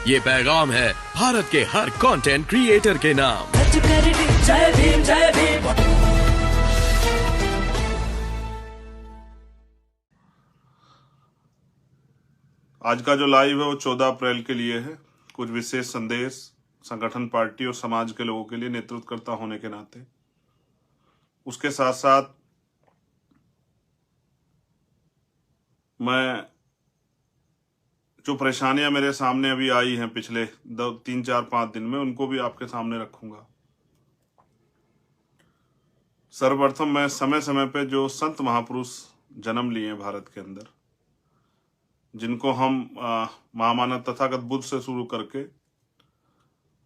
ये पैगाम है भारत के हर कंटेंट क्रिएटर के नाम। जय भीम जय भीम। आज का जो लाइव है वो 14 अप्रैल के लिए है। कुछ विशेष संदेश संगठन, पार्टी और समाज के लोगों के लिए नेतृत्वकर्ता होने के नाते, उसके साथ साथ मैं जो परेशानियां मेरे सामने अभी आई हैं पिछले 3, 4, 5 दिन में, उनको भी आपके सामने रखूंगा। सर्वप्रथम मैं समय समय पे जो संत महापुरुष जन्म लिए हैं भारत के अंदर, जिनको हम महामानव तथागत बुद्ध से शुरू करके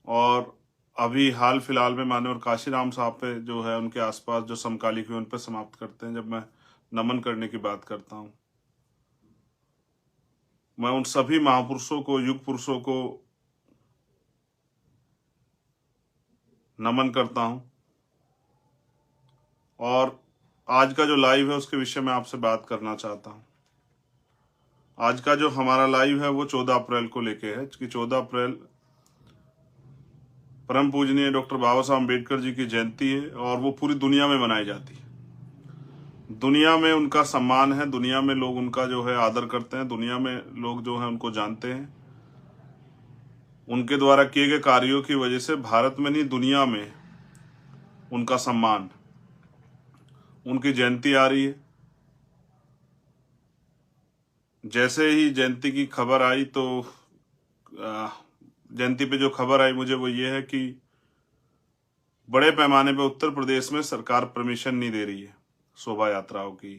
और अभी हाल फिलहाल में माननीय काशीराम साहब पे जो है उनके आसपास जो समकालिक हुए उन पर समाप्त करते हैं। जब मैं नमन करने की बात करता हूं, मैं उन सभी महापुरुषों को, युग पुरुषों को नमन करता हूं। और आज का जो लाइव है उसके विषय में आपसे बात करना चाहता हूं। आज का जो हमारा लाइव है वो 14 अप्रैल को लेके है कि 14 अप्रैल परम पूजनीय डॉक्टर बाबा साहब अम्बेडकर जी की जयंती है और वो पूरी दुनिया में मनाई जाती है। दुनिया में उनका सम्मान है, दुनिया में लोग उनका जो है आदर करते हैं, दुनिया में लोग जो है उनको जानते हैं। उनके द्वारा किए गए कार्यों की वजह से भारत में नहीं, दुनिया में उनका सम्मान, उनकी जयंती आ रही है। जैसे ही जयंती की खबर आई तो जयंती पे जो खबर आई मुझे वो ये है कि बड़े पैमाने पे उत्तर प्रदेश में सरकार परमिशन नहीं दे रही है शोभा यात्राओं की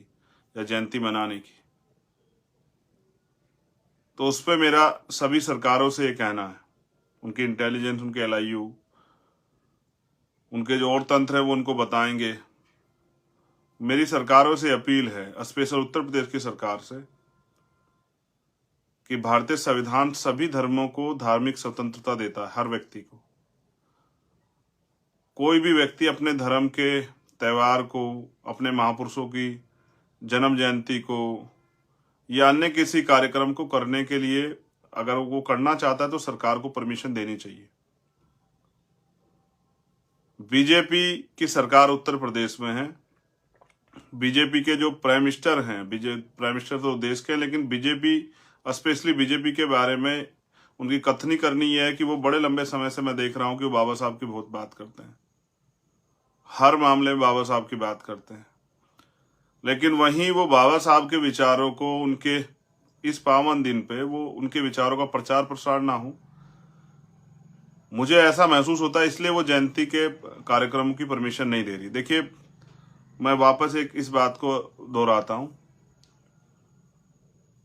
या जयंती मनाने की। तो उस पर मेरा सभी सरकारों से ये कहना है, उनकी इंटेलिजेंस, उनके LIU, उनके जो और तंत्र है वो उनको बताएंगे। मेरी सरकारों से अपील है, स्पेशल उत्तर प्रदेश की सरकार से, कि भारतीय संविधान सभी धर्मों को धार्मिक स्वतंत्रता देता है, हर व्यक्ति को। कोई भी व्यक्ति अपने धर्म के त्योहार को, अपने महापुरुषों की जन्म जयंती को या अन्य किसी कार्यक्रम को करने के लिए अगर वो करना चाहता है तो सरकार को परमिशन देनी चाहिए। बीजेपी की सरकार उत्तर प्रदेश में है। बीजेपी के जो प्राइम मिनिस्टर हैं, प्राइम मिनिस्टर तो देश के, लेकिन बीजेपी, स्पेशली बीजेपी के बारे में उनकी कथनी करनी यह है कि वो बड़े लंबे समय से मैं देख रहा हूं कि वो बाबा साहब की बहुत बात करते हैं, हर मामले में बाबा साहब की बात करते हैं। लेकिन वहीं वो बाबा साहब के विचारों को उनके इस पावन दिन पे वो उनके विचारों का प्रचार प्रसार ना हो, मुझे ऐसा महसूस होता है। इसलिए वो जयंती के कार्यक्रमों की परमिशन नहीं दे रही। देखिए, मैं वापस इस बात को दोहराता हूं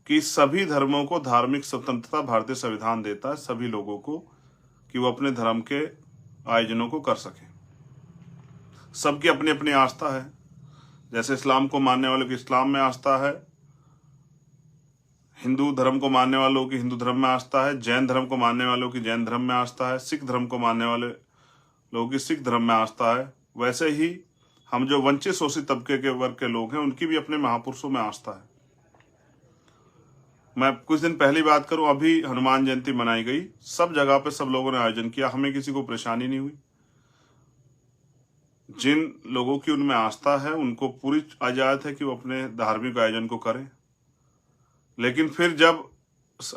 कि सभी धर्मों को धार्मिक स्वतंत्रता भारतीय संविधान देता है, सभी लोगों को, कि वो अपने धर्म के आयोजनों को कर सके। सबकी अपनी अपनी आस्था है। जैसे इस्लाम को मानने वालों की इस्लाम में आस्था है, हिंदू धर्म को मानने वालों की हिंदू धर्म में आस्था है, जैन धर्म को मानने वालों की जैन धर्म में आस्था है, सिख धर्म को मानने वाले लोगों की सिख धर्म में आस्था है। वैसे ही हम जो वंचित शोषित तबके के वर्ग के लोग हैं उनकी भी अपने महापुरुषों में आस्था है। मैं कुछ दिन पहली बात करूं, अभी हनुमान जयंती मनाई गई, सब जगह पे सब लोगों ने आयोजन किया, हमें किसी को परेशानी नहीं हुई। जिन लोगों की उनमें आस्था है उनको पूरी इजाजत है कि वो अपने धार्मिक आयोजन को करें। लेकिन फिर जब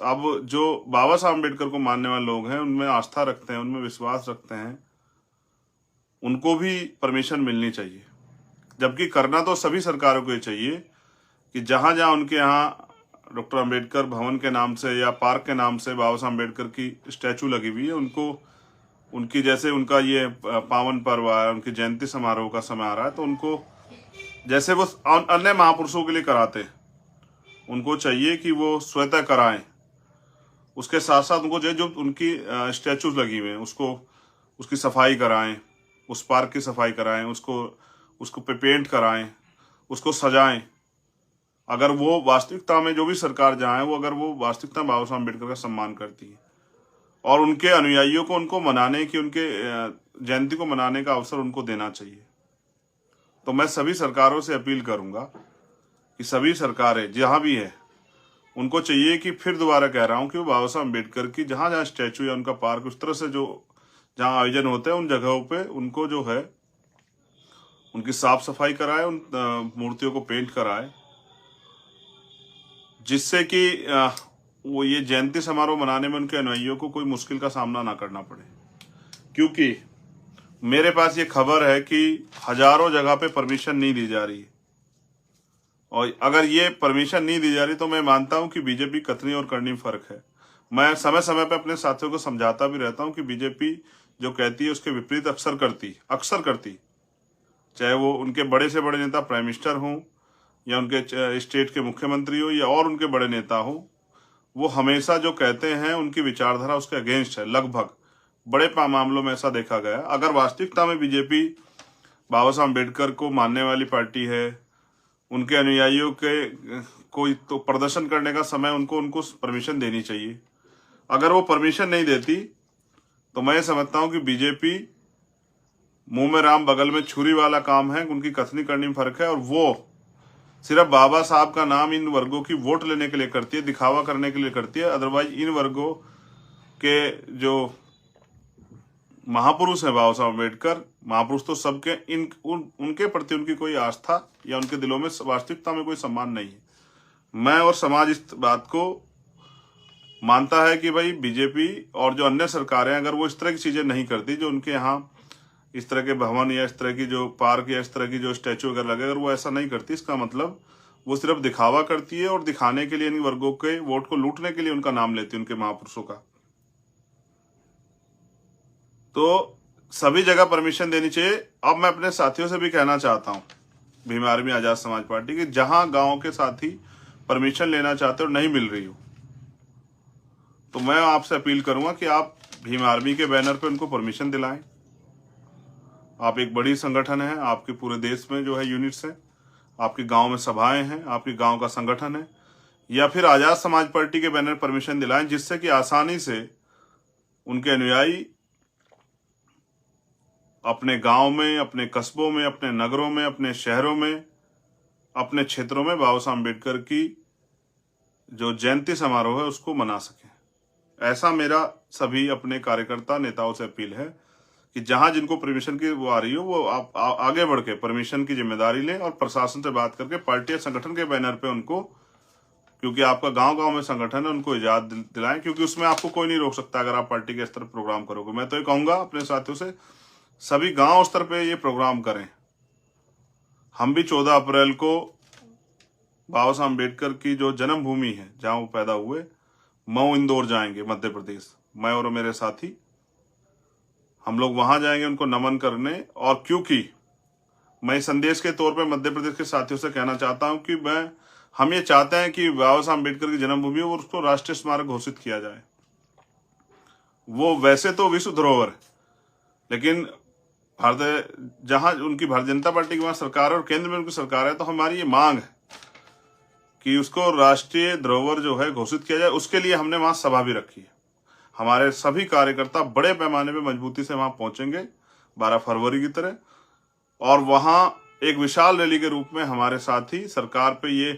अब जो बाबा साहब अम्बेडकर को मानने वाले लोग हैं, उनमें आस्था रखते हैं, उनमें विश्वास रखते हैं, उनको भी परमिशन मिलनी चाहिए। जबकि करना तो सभी सरकारों को ही चाहिए कि जहां जहां उनके यहाँ डॉक्टर अम्बेडकर भवन के नाम से या पार्क के नाम से बाबा साहब अम्बेडकर की स्टैचू लगी हुई है, उनको उनकी जैसे उनका ये पावन पर्व है, उनकी जयंती समारोह का समय आ रहा है, तो उनको जैसे वो अन्य महापुरुषों के लिए कराते हैं, उनको चाहिए कि वो स्वतः कराएं। उसके साथ साथ उनको जो उनकी स्टैचूज लगी हुई हैं उसको, उसकी सफाई कराएं, उस पार्क की सफाई कराएं, उसको पेंट कराएं, उसको सजाएं। अगर वो वास्तविकता में, जो भी सरकार जहाँ है, वो अगर वो वास्तविकता बाबा साहब अम्बेडकर का सम्मान करती है और उनके अनुयायियों को उनको मनाने की, उनके जयंती को मनाने का अवसर उनको देना चाहिए। तो मैं सभी सरकारों से अपील करूंगा कि सभी सरकारें जहां भी है उनको चाहिए कि, फिर दोबारा कह रहा हूं कि वो बाबा साहब अम्बेडकर की जहां जहां स्टैचू या उनका पार्क उस तरह से जो जहां आयोजन होते हैं उन जगहों पे उनको जो है उनकी साफ सफाई कराए, उन मूर्तियों को पेंट कराए, जिससे कि वो ये जयंती समारोह मनाने में उनके अनुयायियों को कोई मुश्किल का सामना ना करना पड़े। क्योंकि मेरे पास ये खबर है कि हजारों जगह पे परमिशन नहीं दी जा रही है, और अगर ये परमिशन नहीं दी जा रही तो मैं मानता हूं कि बीजेपी कतनी और करनी में फर्क है। मैं समय समय पे अपने साथियों को समझाता भी रहता हूं कि बीजेपी जो कहती है उसके विपरीत अक्सर करती, चाहे वो उनके बड़े से बड़े नेता प्राइम मिनिस्टर हों या उनके स्टेट के मुख्यमंत्री हो या और उनके बड़े नेता हो, वो हमेशा जो कहते हैं उनकी विचारधारा उसके अगेंस्ट है। लगभग बड़े मामलों में ऐसा देखा गया। अगर वास्तविकता में बीजेपी बाबा साहब अम्बेडकर को मानने वाली पार्टी है, उनके अनुयायियों के कोई तो प्रदर्शन करने का समय उनको परमिशन देनी चाहिए। अगर वो परमिशन नहीं देती तो मैं समझता हूं कि बीजेपी मुंह में राम बगल में छुरी वाला काम है, उनकी कथनी करनी में फर्क है। और वो सिर्फ बाबा साहब का नाम इन वर्गों की वोट लेने के लिए करती है, दिखावा करने के लिए करती है। अदरवाइज इन वर्गों के जो महापुरुष है बाबा साहब अम्बेडकर, महापुरुष तो सबके, उनके प्रति उनकी कोई आस्था या उनके दिलों में वास्तविकता में कोई सम्मान नहीं है। मैं और समाज इस बात को मानता है कि भाई बीजेपी और जो अन्य सरकारें अगर वो इस तरह की चीजें नहीं करती, जो उनके यहाँ इस तरह के भवन या इस तरह की जो पार्क या इस तरह की जो स्टैचू वगैरह लगे, अगर वो ऐसा नहीं करती, इसका मतलब वो सिर्फ दिखावा करती है और दिखाने के लिए इन वर्गों के वोट को लूटने के लिए उनका नाम लेती है, उनके महापुरुषों का। तो सभी जगह परमिशन देनी चाहिए। अब मैं अपने साथियों से भी कहना चाहता हूं, भीम आर्मी आजाद समाज पार्टी की, जहां गांव के साथी परमिशन लेना चाहते हो नहीं मिल रही हो, तो मैं आपसे अपील करूंगा कि आप भीम आर्मी के बैनर पे उनको परमिशन दिलाएं। आप एक बड़ी संगठन है, आपके पूरे देश में जो है यूनिट्स हैं, आपके गांव में सभाएं हैं, आपके गांव का संगठन है, या फिर आजाद समाज पार्टी के बैनर परमिशन दिलाएं, जिससे कि आसानी से उनके अनुयायी अपने गांव में, अपने कस्बों में, अपने नगरों में, अपने शहरों में, अपने क्षेत्रों में बाबा साहब अम्बेडकर की जो जयंती समारोह है उसको मना सकें। ऐसा मेरा सभी अपने कार्यकर्ता नेताओं से अपील है कि जहां जिनको परमिशन की वो आ रही हो, वो आप आगे बढ़ के परमिशन की जिम्मेदारी लें और प्रशासन से बात करके पार्टी या संगठन के बैनर पे उनको, क्योंकि आपका गांव गांव में संगठन है, उनको इजाजत दिलाएं, क्योंकि उसमें आपको कोई नहीं रोक सकता अगर आप पार्टी के स्तर पर प्रोग्राम करोगे। मैं तो ये कहूंगा अपने साथियों से, सभी गांव स्तर पे ये प्रोग्राम करें। हम भी 14 अप्रैल को बाबा साहब अम्बेडकर की जो जन्मभूमि है जहां वो पैदा हुए, मऊ इंदौर जाएंगे, मध्य प्रदेश। मैं और मेरे साथी हम लोग वहां जाएंगे उनको नमन करने। और क्योंकि मैं संदेश के तौर पे मध्य प्रदेश के साथियों से कहना चाहता हूं कि हम ये चाहते हैं कि बाबा साहब अम्बेडकर की जन्मभूमि और उसको राष्ट्रीय स्मारक घोषित किया जाए। वो वैसे तो विश्व धरोहर है, लेकिन भारत जहां उनकी भारतीय जनता पार्टी की वहां सरकार है और केंद्र में उनकी सरकार है, तो हमारी ये मांग है कि उसको राष्ट्रीय धरोहर जो है घोषित किया जाए। उसके लिए हमने वहां सभा भी रखी है। हमारे सभी कार्यकर्ता बड़े पैमाने पे मजबूती से वहां पहुंचेंगे 12 फरवरी की तरह, और वहां एक विशाल रैली के रूप में हमारे साथी सरकार पे ये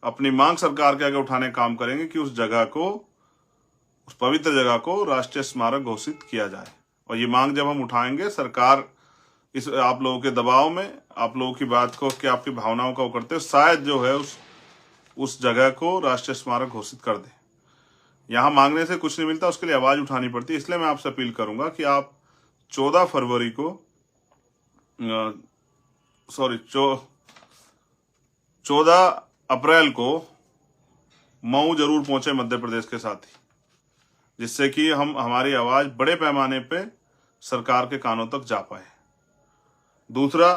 अपनी मांग सरकार के आगे उठाने का काम करेंगे कि उस जगह को, उस पवित्र जगह को राष्ट्रीय स्मारक घोषित किया जाए। और ये मांग जब हम उठाएंगे, सरकार इस आप लोगों के दबाव में, आप लोगों की बात को, कि आपकी भावनाओं का वो करते, शायद जो है उस जगह को राष्ट्रीय स्मारक घोषित कर दे। यहां मांगने से कुछ नहीं मिलता, उसके लिए आवाज उठानी पड़ती है। इसलिए मैं आपसे अपील करूंगा कि आप 14 फरवरी को 14 अप्रैल को मऊ जरूर पहुंचे मध्य प्रदेश के साथी, जिससे कि हमारी आवाज बड़े पैमाने पे सरकार के कानों तक जा पाए। दूसरा,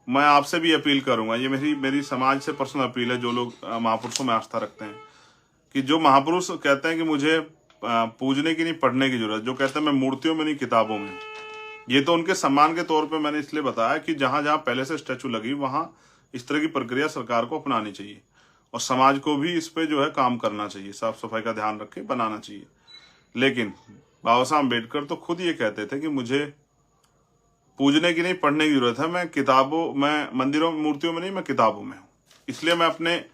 मैं आपसे भी अपील करूंगा, ये मेरी समाज से पर्सनल अपील है, जो लोग महापुरुषों में आस्था रखते हैं, कि जो महापुरुष कहते हैं कि मुझे पूजने की नहीं, पढ़ने की जरूरत, जो कहते हैं मैं मूर्तियों में नहीं किताबों में, ये तो उनके सम्मान के तौर पे मैंने इसलिए बताया कि जहां जहां पहले से स्टैचू लगी वहां इस तरह की प्रक्रिया सरकार को अपनानी चाहिए, और समाज को भी इस पे जो है काम करना चाहिए, साफ सफाई का ध्यान रख के बनाना चाहिए। लेकिन बाबा साहब अम्बेडकर तो खुद ये कहते थे कि मुझे पूजने की नहीं, पढ़ने की जरूरत है, मैं मंदिरों मूर्तियों में नहीं, मैं किताबों में हूं। इसलिए मैं अपने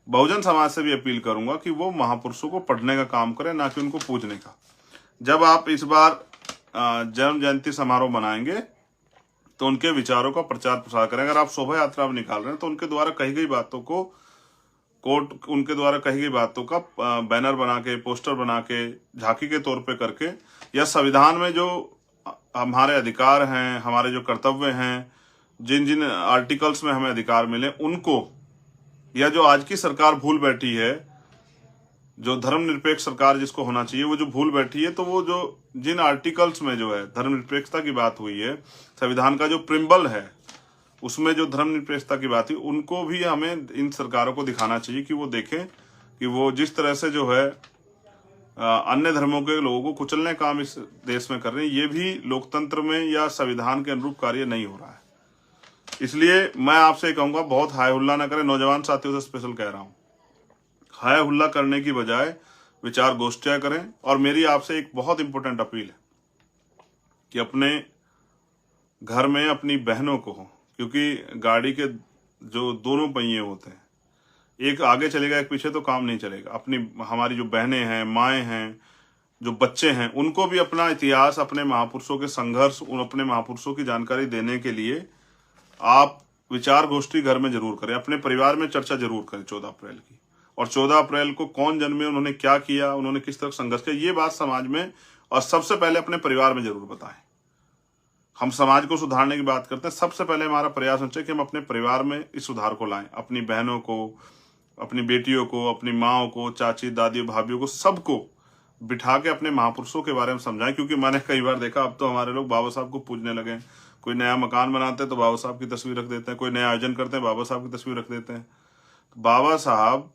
बहुजन समाज से भी अपील करूंगा कि वो महापुरुषों को पढ़ने का काम करें, ना कि उनको पूजने का। जब आप इस बार जन्म जयंती समारोह मनाएंगे तो उनके विचारों का प्रचार प्रसार करें। अगर आप शोभा यात्रा में निकाल रहे हैं तो उनके द्वारा कही गई बातों को उनके द्वारा कही गई बातों का बैनर बना के, पोस्टर बना के, झांकी के तौर पे करके, या संविधान में जो हमारे अधिकार हैं, हमारे जो कर्तव्य हैं, जिन जिन आर्टिकल्स में हमें अधिकार मिले उनको, या जो आज की सरकार भूल बैठी है, जो धर्मनिरपेक्ष सरकार जिसको होना चाहिए, वो जो भूल बैठी है, तो वो जो जिन आर्टिकल्स में जो है धर्मनिरपेक्षता की बात हुई है, संविधान का जो प्रिम्बल है उसमें जो धर्मनिरपेक्षता की बात हुई, उनको भी हमें इन सरकारों को दिखाना चाहिए कि वो देखें कि वो जिस तरह से जो है अन्य धर्मों के लोगों को कुचलने का काम इस देश में कर रहे हैं, ये भी लोकतंत्र में या संविधान के अनुरूप कार्य नहीं हो रहा है। इसलिए मैं आपसे कहूंगा, बहुत हाय हुल्ला ना करें। नौजवान साथियों से स्पेशल कह रहा हूं, हाय हुल्ला करने की बजाय विचार गोष्ठियां करें। और मेरी आपसे एक बहुत इंपॉर्टेंट अपील है कि अपने घर में अपनी बहनों को, क्योंकि गाड़ी के जो दोनों पहिए होते हैं, एक आगे चलेगा एक पीछे, तो काम नहीं चलेगा। हमारी जो बहनें हैं, माएँ हैं, जो बच्चे हैं, उनको भी अपना इतिहास, अपने महापुरुषों के संघर्ष, अपने महापुरुषों की जानकारी देने के लिए आप विचार गोष्ठी घर में जरूर करें। अपने परिवार में चर्चा जरूर करें 14 अप्रैल की, और 14 अप्रैल को कौन जन्मे, उन्होंने क्या किया, उन्होंने किस तरह संघर्ष किया, ये बात समाज में और सबसे पहले अपने परिवार में जरूर बताएं। हम समाज को सुधारने की बात करते हैं, सबसे पहले हमारा प्रयास होना चाहिए कि हम अपने परिवार में इस सुधार को लाएं। अपनी बहनों को, अपनी बेटियों को, अपनी माओ को, चाची, दादी, भाभीियों को, सबको बिठा के अपने महापुरुषों के बारे में समझाएं। क्योंकि मैंने कई बार देखा, अब तो हमारे लोग बाबा साहब को पूजने लगे हैं। कोई नया मकान बनाते हैं तो बाबा साहब की तस्वीर रख देते हैं, कोई नया आयोजन करते हैं बाबा साहब की तस्वीर रख देते हैं। बाबा साहब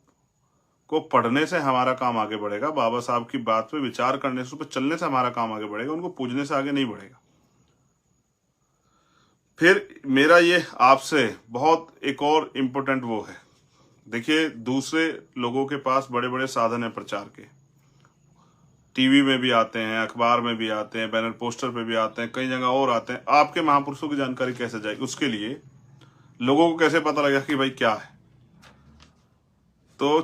को पढ़ने से हमारा काम आगे बढ़ेगा, बाबा साहब की बात पे विचार करने से, उस पर चलने से हमारा काम आगे बढ़ेगा, उनको पूजने से आगे नहीं बढ़ेगा। फिर मेरा ये आपसे बहुत एक और इम्पोर्टेंट वो है, देखिए दूसरे लोगों के पास बड़े बड़े साधन है प्रचार के, टीवी में भी आते हैं, अखबार में भी आते हैं, बैनर पोस्टर पे भी आते हैं, कई जगह और आते हैं। आपके महापुरुषों की जानकारी कैसे जाएगी? उसके लिए लोगों को कैसे पता लगेगा कि भाई क्या है? तो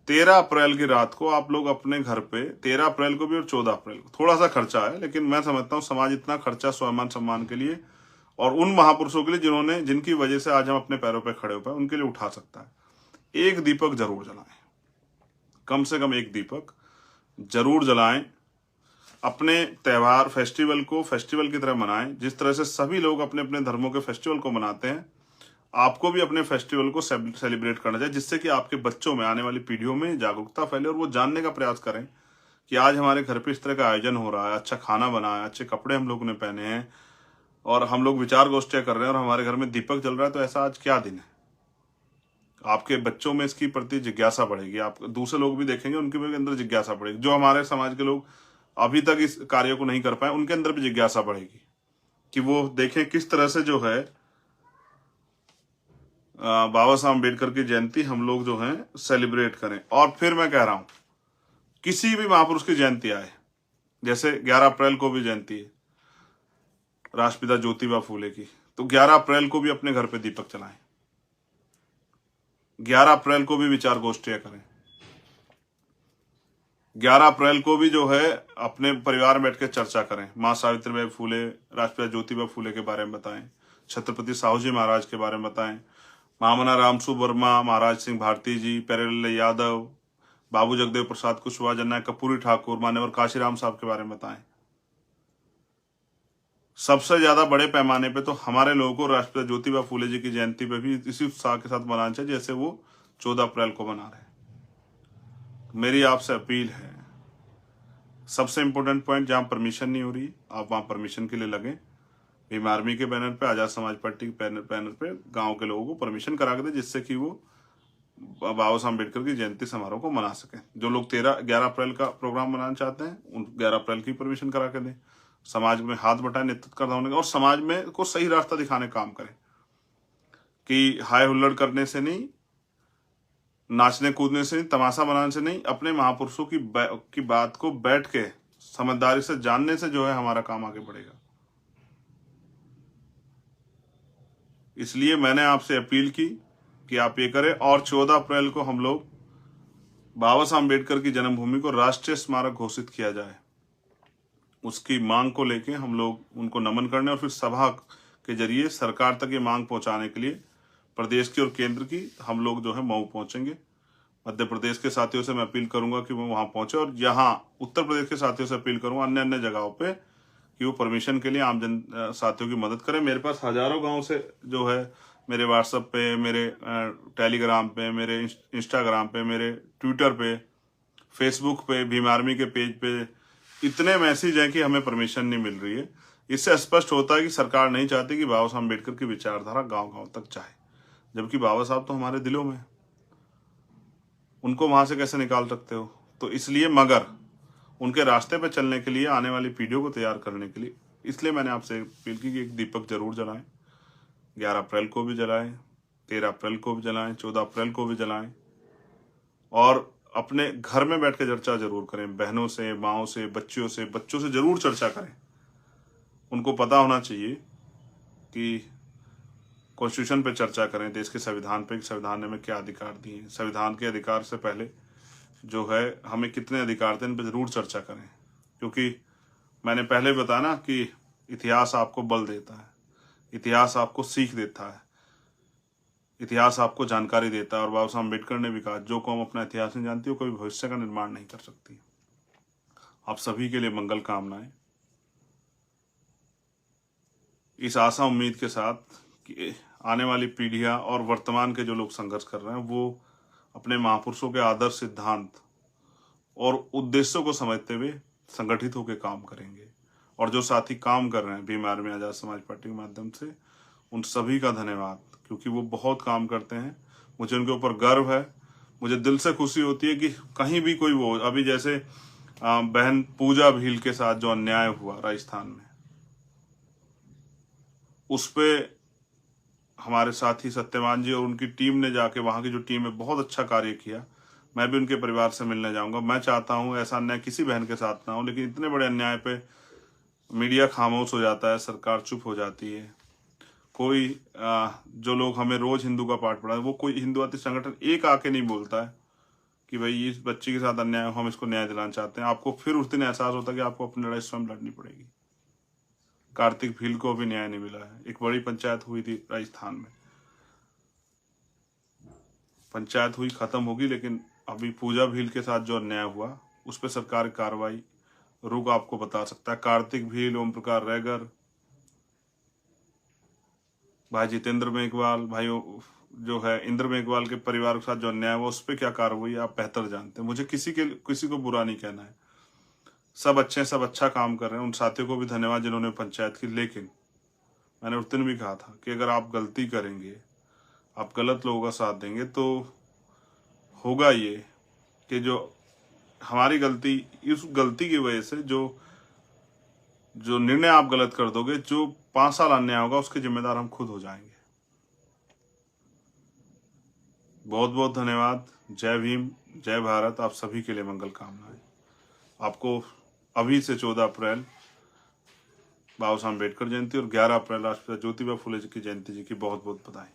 13 अप्रैल की रात को आप लोग अपने घर पे, 13 अप्रैल को भी और 14 अप्रैल को, थोड़ा सा खर्चा है, लेकिन मैं समझता हूँ समाज इतना खर्चा स्वाभिमान सम्मान के लिए और उन महापुरुषों के लिए जिनकी वजह से आज हम अपने पैरों पे खड़े हो पाए, उनके लिए उठा सकता है। एक दीपक जरूर जलाएं, कम से कम एक दीपक जरूर जलाएं। अपने त्योहार, फेस्टिवल को फेस्टिवल की तरह मनाएं। जिस तरह से सभी लोग अपने अपने धर्मों के फेस्टिवल को मनाते हैं, आपको भी अपने फेस्टिवल को सेलिब्रेट करना चाहिए, जिससे कि आपके बच्चों में, आने वाली पीढ़ियों में जागरूकता फैले और वो जानने का प्रयास करें कि आज हमारे घर पे इस तरह का आयोजन हो रहा है, अच्छा खाना बना है, अच्छे कपड़े हम लोगों ने पहने हैं और हम लोग विचार गोष्ठियां कर रहे हैं और हमारे घर में दीपक जल रहा है, तो ऐसा आज क्या दिन है। आपके बच्चों में इसकी प्रति जिज्ञासा बढ़ेगी, आप दूसरे लोग भी देखेंगे, उनके भी अंदर जिज्ञासा बढ़ेगी। जो हमारे समाज के लोग अभी तक इस कार्य को नहीं कर पाए, उनके अंदर भी जिज्ञासा बढ़ेगी कि वो देखें किस तरह से जो है बाबा साहब अम्बेडकर की जयंती हम लोग जो है सेलिब्रेट करें। और फिर मैं कह रहा हूं, किसी भी महापुरुष की जयंती आए, जैसे 11 अप्रैल को भी जयंती है राष्ट्रपिता ज्योतिबा फूले की, तो 11 अप्रैल को भी अपने घर पे दीपक जलाएं, 11 अप्रैल को भी विचार गोष्ठियां करें, 11 अप्रैल को भी जो है अपने परिवार में बैठ के चर्चा करें। माँ सावित्रीबाई फूले, राष्ट्रपिता ज्योतिबा फूले के बारे में बताएं, छत्रपति साहू जी महाराज के बारे में बताएं, महामना रामसु वर्मा, महाराज सिंह भारती जी, प्यारेलाल यादव, बाबू जगदेव प्रसाद कुशवाहा, जननायक कर्पूरी ठाकुर, मान्यवर काशीराम साहब के बारे में बताएं। सबसे ज्यादा बड़े पैमाने पे तो हमारे लोगों को राष्ट्रपिता ज्योतिबा फूले जी की जयंती पे भी इसी उत्साह के साथ मनाना चाहिए जैसे वो 14 अप्रैल को मना रहे हैं। मेरी आपसे अपील है, सबसे इंपॉर्टेंट पॉइंट, जहां परमिशन नहीं हो रही आप वहां परमिशन के लिए लगें। भीम आर्मी के बैनर पे, आजाद समाज पार्टी के बैनर पे गांव के लोगों को परमिशन करा के दे, जिससे कि वो बाबा साहब अम्बेडकर की जयंती समारोह को मना सकें। जो लोग 11 अप्रैल का प्रोग्राम मनाना चाहते हैं, उन 11 अप्रैल की परमिशन करा के दें। समाज में हाथ बटाएं, नेतृत्व करना होने का, और समाज में को सही रास्ता दिखाने का काम करें कि हाय हुल्लड़ करने से नहीं, नाचने कूदने से नहीं, तमाशा बनाने से नहीं, अपने महापुरुषों की बात को बैठ के समझदारी से जानने से जो है हमारा काम आगे बढ़ेगा। इसलिए मैंने आपसे अपील की कि आप ये करें। और 14 अप्रैल को हम लोग बाबा साहब अम्बेडकर की जन्मभूमि को राष्ट्रीय स्मारक घोषित किया जाए, उसकी मांग को लेके हम लोग उनको नमन करने और फिर सभा के जरिए सरकार तक ये मांग पहुंचाने के लिए प्रदेश की और केंद्र की हम लोग जो है मऊ पहुंचेंगे। मध्य प्रदेश के साथियों से मैं अपील करूंगा कि वो वहां पहुंचे, और यहाँ उत्तर प्रदेश के साथियों से अपील करूंगा अन्य अन्य जगहों पे कि वो परमिशन के लिए आम जन साथियों की मदद करें। मेरे पास हजारों गांव से जो है मेरे व्हाट्सएप पे, मेरे टेलीग्राम पे, मेरे इंस्टाग्राम पे, मेरे ट्विटर पे, फेसबुक पे, भीम आर्मी के पेज पे इतने मैसेज हैं कि हमें परमिशन नहीं मिल रही है। इससे स्पष्ट होता है कि सरकार नहीं चाहती कि बाबा साहब अम्बेडकर की विचारधारा गांव गांव तक जाए, जबकि बाबा साहब तो हमारे दिलों में, उनको वहां से कैसे निकाल सकते हो? तो इसलिए, मगर उनके रास्ते पे चलने के लिए, आने वाली पीढ़ियों को तैयार करने के लिए, इसलिए मैंने आपसे अपील की कि एक दीपक जरूर जलाएं। 11 अप्रैल को भी जलाएं, 13 अप्रैल को भी जलाएं, 14 अप्रैल को भी जलाएं, और अपने घर में बैठ के चर्चा जरूर करें। बहनों से, माओं से, बच्चों से जरूर चर्चा करें। उनको पता होना चाहिए कि कॉन्स्टिट्यूशन पे चर्चा करें, देश के संविधान पे, संविधान ने हमें क्या अधिकार दिए हैं, संविधान के अधिकार से पहले जो है हमें कितने अधिकार थे, इन पे जरूर चर्चा करें। क्योंकि मैंने पहले बताया ना कि इतिहास आपको बल देता है, इतिहास आपको सीख देता है, इतिहास आपको जानकारी देता है। और बाबा साहब अम्बेडकर ने भी कहा, जो कौम अपना इतिहास नहीं जानती वो कभी भविष्य का निर्माण नहीं कर सकती। आप सभी के लिए मंगल कामनाएं, इस आशा उम्मीद के साथ कि आने वाली पीढ़ियां और वर्तमान के जो लोग संघर्ष कर रहे हैं वो अपने महापुरुषों के आदर्श, सिद्धांत और उद्देश्यों को समझते हुए संगठित होकर काम करेंगे। और जो साथी काम कर रहे हैं भीम आर्मी आजाद समाज पार्टी के माध्यम से, उन सभी का धन्यवाद, क्योंकि वो बहुत काम करते हैं। मुझे उनके ऊपर गर्व है। मुझे दिल से खुशी होती है कि कहीं भी कोई वो, अभी जैसे बहन पूजा भील के साथ जो अन्याय हुआ राजस्थान में, उस पे हमारे साथी सत्यवान जी और उनकी टीम ने जाके, वहां की जो टीम है, बहुत अच्छा कार्य किया। मैं भी उनके परिवार से मिलने जाऊंगा। मैं चाहता हूं ऐसा अन्याय किसी बहन के साथ ना हो, लेकिन इतने बड़े अन्याय पे मीडिया खामोश हो जाता है, सरकार चुप हो जाती है। कोई जो लोग हमें रोज हिंदू का पाठ पढ़ा है, वो कोई हिंदुवादी संगठन एक आके नहीं बोलता है कि भाई इस बच्ची के साथ अन्याय हो, हम इसको न्याय दिलाना चाहते हैं। आपको फिर उस दिन एहसास होता है कि आपको अपनी लड़ाई स्वयं लड़नी पड़ेगी। कार्तिक भील को भी न्याय नहीं मिला है। एक बड़ी पंचायत हुई थी राजस्थान में, पंचायत हुई, खत्म होगी, लेकिन अभी पूजा भील के साथ जो अन्याय हुआ उस पर सरकार की कार्रवाई रुक आपको बता सकता है। कार्तिक भील, ओम प्रकाश रैगर, भाई जितेंद्र मेघवाल, भाई जो है इंद्र मेघवाल के परिवार के साथ जो अन्याय हुआ उस पर क्या कार्रवाई आप बेहतर जानते हैं। मुझे किसी को बुरा नहीं कहना है। सब अच्छे हैं, सब अच्छा काम कर रहे हैं। उन साथियों को भी धन्यवाद जिन्होंने पंचायत की। लेकिन मैंने उस दिन भी कहा था कि अगर आप गलती करेंगे, आप गलत लोगों का साथ देंगे, तो होगा ये कि जो हमारी गलती, इस गलती की वजह से जो निर्णय आप गलत कर दोगे, जो 5 साल अन्याय होगा उसके जिम्मेदार हम खुद हो जाएंगे। बहुत बहुत धन्यवाद। जय भीम, जय भारत। आप सभी के लिए मंगल कामनाएं। आपको अभी से 14 अप्रैल बाबा साहब अम्बेडकर जयंती और 11 अप्रैल राष्ट्रपिता ज्योतिबा फुले जी की जयंती जी की बहुत बहुत बधाई।